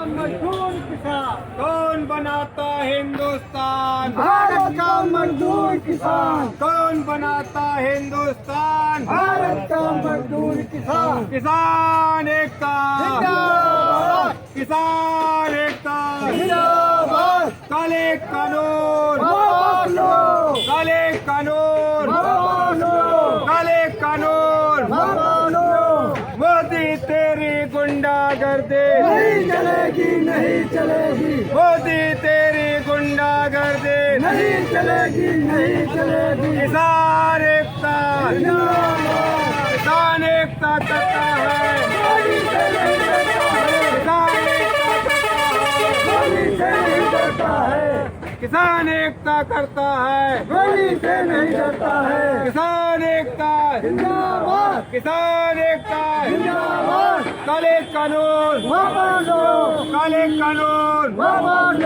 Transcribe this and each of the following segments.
मजदूर किसान। कौन बनाता हिंदुस्तान? भारत का मजदूर किसान। कौन बनाता हिंदुस्तान? भारत का मजदूर किसान। किसान एकता जिंदाबाद। किसान एकता जिंदाबाद। काले कानून वापस लो। काले कानून वापस लो। काले कानून वापस लो। मोदी तेरी गुंडागर्दी नहीं चलेगी, नहीं चलेगी, मोदी तेरी गुंडागर्दी नहीं चलेगी, नहीं चलेगी। किसान एकता जिंदाबाद। किसान एकता करता है मोदी से नहीं डरता है। किसान एकता करता है मोदी से नहीं डरता है। किसान एकता करता है मोदी से नहीं डरता है। किसान एकता जिंदाबाद। किसान एकता जिंदाबाद। काले कानून वापस लो। काले कानून वापस लो।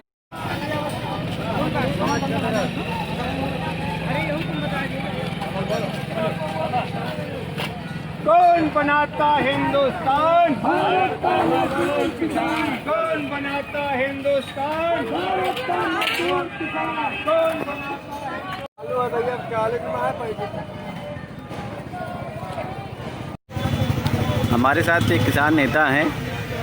कौन बनाता हिंदुस्तान? भारत का मजदूर किसान। कौन बनाता हिंदुस्तान? भारत का मजदूर किसान। कौन बनाता हमारे साथ एक किसान नेता हैं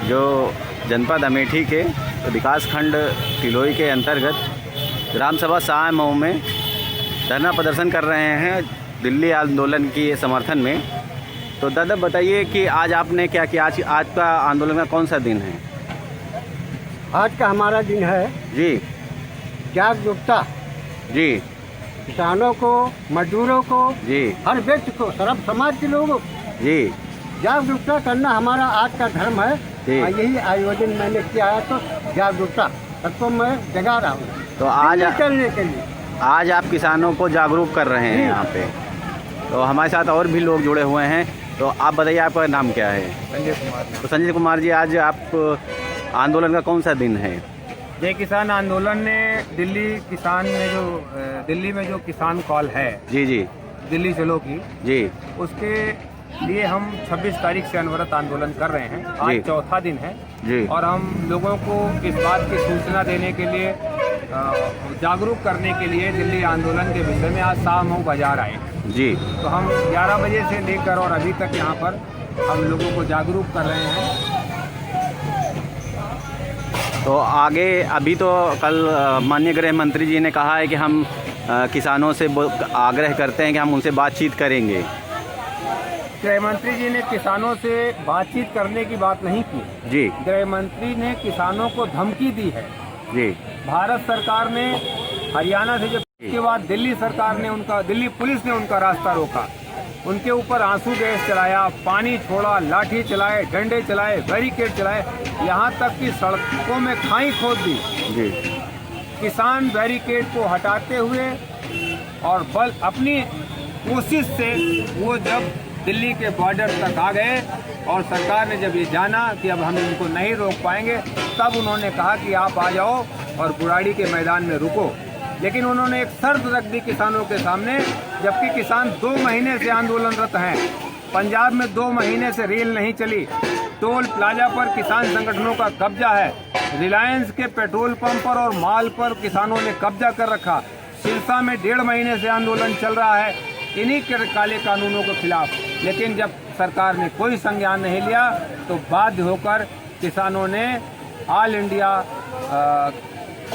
जो जनपद अमेठी के विकास खंड तिलोई के अंतर्गत ग्राम सभा शाह मऊ में धरना प्रदर्शन कर रहे हैं दिल्ली आंदोलन की समर्थन में। तो दादा बताइए कि आज आपने क्या किया? आज का आंदोलन का कौन सा दिन है? आज का हमारा दिन है जी जागरूकता। जी किसानों को, मजदूरों को, जी हर व्यक्ति को, सर्व समाज के लोगों को जी जागरूकता करना हमारा आज का धर्म है। जी। और यही आयोजन मैंने किया है। तो जागरूकता सबको मैं जगा रहा हूँ तो आज चलने के लिए। आज आप किसानों को जागरूक कर रहे हैं जी। यहाँ पे। तो हमारे साथ और भी लोग जुड़े हुए हैं। तो आप बताइए आपका नाम क्या है? संजय कुमार। तो संजय कुमार जी, आज आप आंदोलन का कौन सा दिन है? जय किसान आंदोलन ने दिल्ली में जो किसान कॉल है जी जी दिल्ली चलो की, जी उसके लिए हम 26 तारीख से अनवरत आंदोलन कर रहे हैं। जी। आज चौथा दिन है जी और हम लोगों को इस बात की सूचना देने के लिए, जागरूक करने के लिए दिल्ली आंदोलन के विषय में आज शाह मऊ बाजार आए। जी। तो हम 11 बजे से लेकर और अभी तक यहाँ पर हम लोगों को जागरूक कर रहे हैं। तो आगे अभी तो कल माननीय गृह मंत्री जी ने कहा है कि हम किसानों से आग्रह करते हैं कि हम उनसे बातचीत करेंगे। गृह मंत्री जी ने किसानों से बातचीत करने की बात नहीं की। जी गृह मंत्री ने किसानों को धमकी दी है। जी भारत सरकार ने हरियाणा से जब के बाद दिल्ली सरकार ने दिल्ली पुलिस ने उनका रास्ता रोका, उनके ऊपर आंसू गैस चलाया, पानी छोड़ा, लाठी चलाए, डंडे चलाए, बैरिकेड चलाए, यहाँ तक कि सड़कों में खाई खोद दी। जी किसान बैरिकेड को हटाते हुए और बल अपनी कोशिश से वो जब दिल्ली के बॉर्डर तक आ गए और सरकार ने जब ये जाना कि अब हम इनको नहीं रोक पाएंगे, तब उन्होंने कहा कि आप आ जाओ और बुराड़ी के मैदान में रुको। लेकिन उन्होंने एक शर्त रख दी किसानों के सामने, जबकि किसान 2 महीने से आंदोलनरत हैं। पंजाब में 2 महीने से रेल नहीं चली, टोल प्लाजा पर किसान संगठनों का कब्जा है, रिलायंस के पेट्रोल पंप पर और माल पर किसानों ने कब्जा कर रखा, सिरसा में 1.5 महीने से आंदोलन चल रहा है इन्हीं के काले कानूनों के खिलाफ। लेकिन जब सरकार ने कोई संज्ञान नहीं लिया तो बाध्य होकर किसानों ने ऑल इंडिया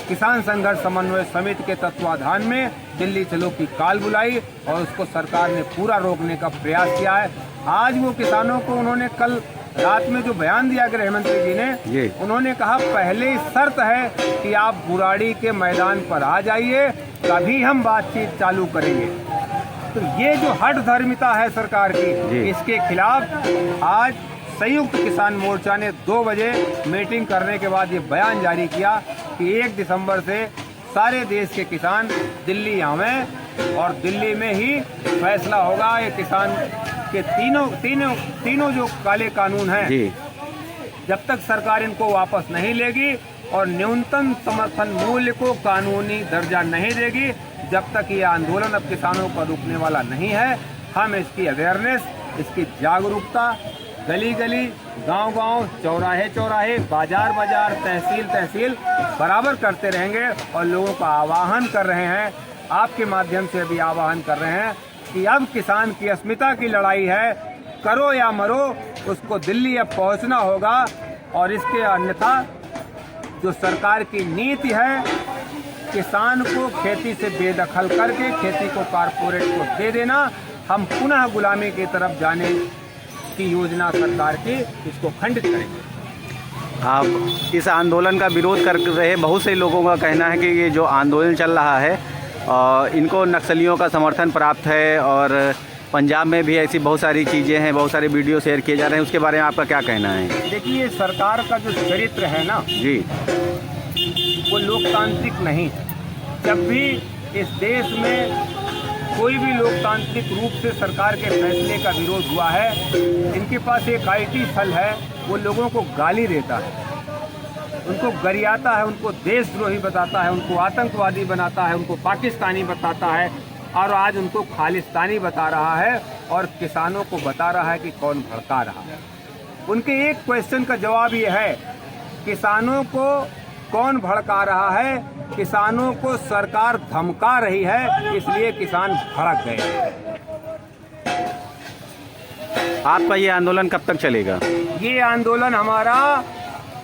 किसान संघर्ष समन्वय समिति के तत्वाधान में दिल्ली चलो की कॉल बुलाई और उसको सरकार ने पूरा रोकने का प्रयास किया है। आज वो किसानों को उन्होंने कल रात में जो बयान दिया गृह मंत्री जी ने, उन्होंने कहा पहले शर्त है कि आप बुराड़ी के मैदान पर आ जाइए, तभी हम बातचीत चालू करेंगे। तो ये जो हठ धर्मिता है सरकार की, इसके खिलाफ आज संयुक्त किसान मोर्चा ने 2 बजे मीटिंग करने के बाद ये बयान जारी किया कि 1 दिसंबर से सारे देश के किसान दिल्ली आवें और दिल्ली में ही फैसला होगा। ये किसान के तीनों जो काले कानून हैं, जब तक सरकार इनको वापस नहीं लेगी और न्यूनतम समर्थन मूल्य को कानूनी दर्जा नहीं देगी, जब तक ये आंदोलन अब किसानों का रुकने वाला नहीं है। हम इसकी अवेयरनेस, इसकी जागरूकता गली गली, गांव गांव, चौराहे चौराहे, बाजार बाजार, तहसील तहसील बराबर करते रहेंगे और लोगों का आह्वान कर रहे हैं, आपके माध्यम से भी आह्वान कर रहे हैं कि अब किसान की अस्मिता की लड़ाई है, करो या मरो, उसको दिल्ली अब पहुंचना होगा। और इसके अन्यथा जो सरकार की नीति है, किसान को खेती से बेदखल करके खेती को कारपोरेट को दे देना, हम पुनः गुलामी की तरफ जाने की योजना सरकार की, इसको खंडित करेंगे। आप इस आंदोलन का विरोध कर रहे बहुत से लोगों का कहना है कि ये जो आंदोलन चल रहा है इनको नक्सलियों का समर्थन प्राप्त है और पंजाब में भी ऐसी बहुत सारी चीज़ें हैं, बहुत सारे वीडियो शेयर किए जा रहे हैं, उसके बारे में आपका क्या कहना है? देखिए, सरकार का जो चरित्र है ना जी, वो लोकतांत्रिक नहीं। जब भी इस देश में कोई भी लोकतांत्रिक रूप से सरकार के फैसले का विरोध हुआ है, इनके पास एक आईटी फल है, वो लोगों को गाली देता है, उनको गरियाता है, उनको देशद्रोही बताता है, उनको आतंकवादी बनाता है, उनको पाकिस्तानी बताता है और आज उनको खालिस्तानी बता रहा है और किसानों को बता रहा है कि कौन भड़का रहा है। उनके एक क्वेश्चन का जवाब ये है, किसानों को कौन भड़का रहा है? किसानों को सरकार धमका रही है, इसलिए किसान भड़क गए। आपका ये आंदोलन कब तक चलेगा? ये आंदोलन हमारा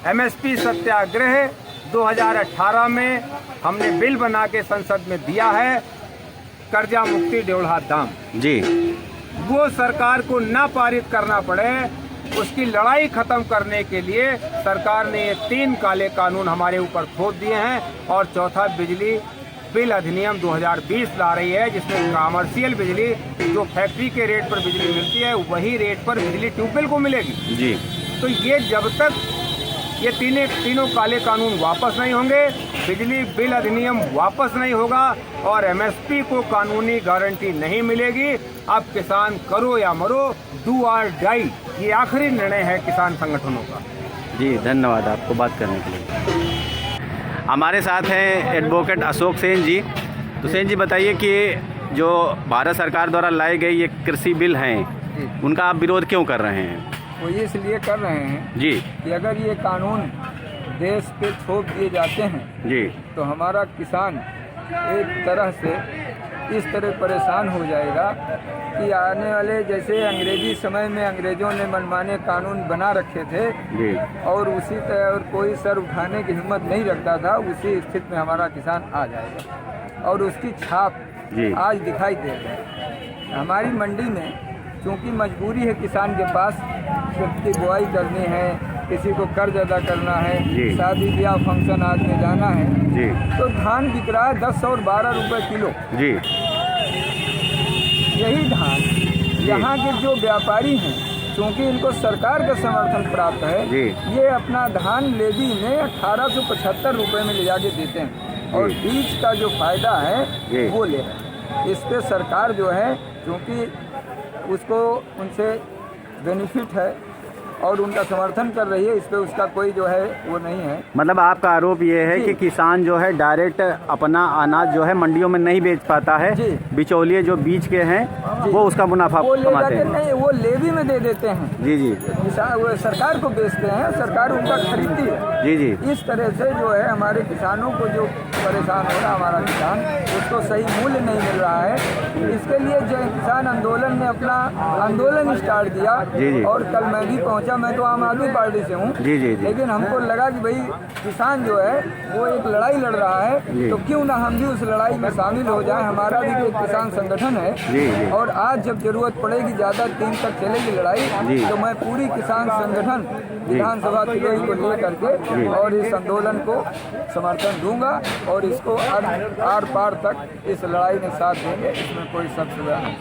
एमएसपी सत्याग्रह 2018 में हमने बिल बना के संसद में दिया है, कर्जा मुक्ति ड्योढ़ा दाम जी, वो सरकार को ना पारित करना पड़े, उसकी लड़ाई खत्म करने के लिए सरकार ने ये 3 काले कानून हमारे ऊपर थोप दिए हैं और चौथा बिजली बिल अधिनियम 2020 ला रही है, जिसमें कमर्शियल बिजली जो फैक्ट्री के रेट पर बिजली मिलती है वही रेट पर बिजली ट्यूबवेल को मिलेगी जी। तो ये जब तक ये तीनों काले कानून वापस नहीं होंगे, बिजली बिल अधिनियम वापस नहीं होगा और एमएसपी को कानूनी गारंटी नहीं मिलेगी, अब किसान करो या मरो, डू और डाई, ये आखिरी निर्णय है किसान संगठनों का। जी, धन्यवाद आपको बात करने के लिए। हमारे साथ हैं एडवोकेट अशोक सेन जी। तो सेन जी बताइए कि जो भारत सरकार द्वारा लाई गई ये कृषि बिल हैं, उनका आप विरोध क्यों कर रहे हैं? वो इसलिए कर रहे हैं जी कि अगर ये कानून देश पे थोप दिए जाते हैं जी, तो हमारा किसान एक तरह से इस तरह परेशान हो जाएगा कि आने वाले, जैसे अंग्रेजी समय में अंग्रेज़ों ने मनमाने कानून बना रखे थे जी, और उसी तरह और कोई सर उठाने की हिम्मत नहीं रखता था, उसी स्थिति में हमारा किसान आ जाएगा और उसकी छाप जी। आज दिखाई दे रही है। हमारी मंडी में क्योंकि मजबूरी है किसान के पास, खेती की बुआई करनी है, किसी को कर्ज अदा करना है, जी। शादी ब्याह फंक्शन आज में जाना है, जी तो धान बिक रहा है 10 और 12 रुपए किलो। जी, यही धान यहाँ के जो व्यापारी हैं, क्योंकि इनको सरकार का समर्थन प्राप्त है, जी। ये अपना धान लेवी में 1875 रुपये में ले जाके देते हैं और जी। बीज का जो फायदा जी। है वो ले रहे हैं। इस पे सरकार जो है, क्योंकि उसको उनसे बेनिफिट है और उनका समर्थन कर रही है, इस पे उसका कोई जो है वो नहीं है। मतलब आपका आरोप ये है जी। कि किसान जो है डायरेक्ट अपना अनाज जो है मंडियों में नहीं बेच पाता है, जी। बिचौलिए जो बीज के हैं जी। वो उसका मुनाफा वो ले कमाते जाके हैं। नहीं, वो लेवी में दे देते हैं। जी जी किसान वो सरकार को बेचते हैं, सरकार उनका खरीदती है। जी जी, इस तरह से जो है हमारे किसानों को जो परेशान हो रहा है, हमारा किसान, उसको सही मूल्य नहीं मिल रहा है। इसके लिए जो किसान आंदोलन ने अपना आंदोलन स्टार्ट किया जी, जी। और कल मैं भी पहुंचा, मैं तो आम आदमी पार्टी से हूँ, जी, जी, जी। लेकिन हमको लगा कि भाई किसान जो है वो एक लड़ाई लड़ रहा जी। है, तो क्यों ना हम भी उस लड़ाई में शामिल हो जाएं। हमारा भी एक किसान संगठन है जी, जी। और आज जब जरूरत पड़ेगी, ज़्यादा दिन तक चलेगी लड़ाई, जी। तो मैं पूरी किसान संगठन विधानसभा तिलोई को ले करके और इस आंदोलन को समर्थन दूंगा और इसको आर पार तक इस लड़ाई में साथ देंगे, इसमें कोई शक नहीं।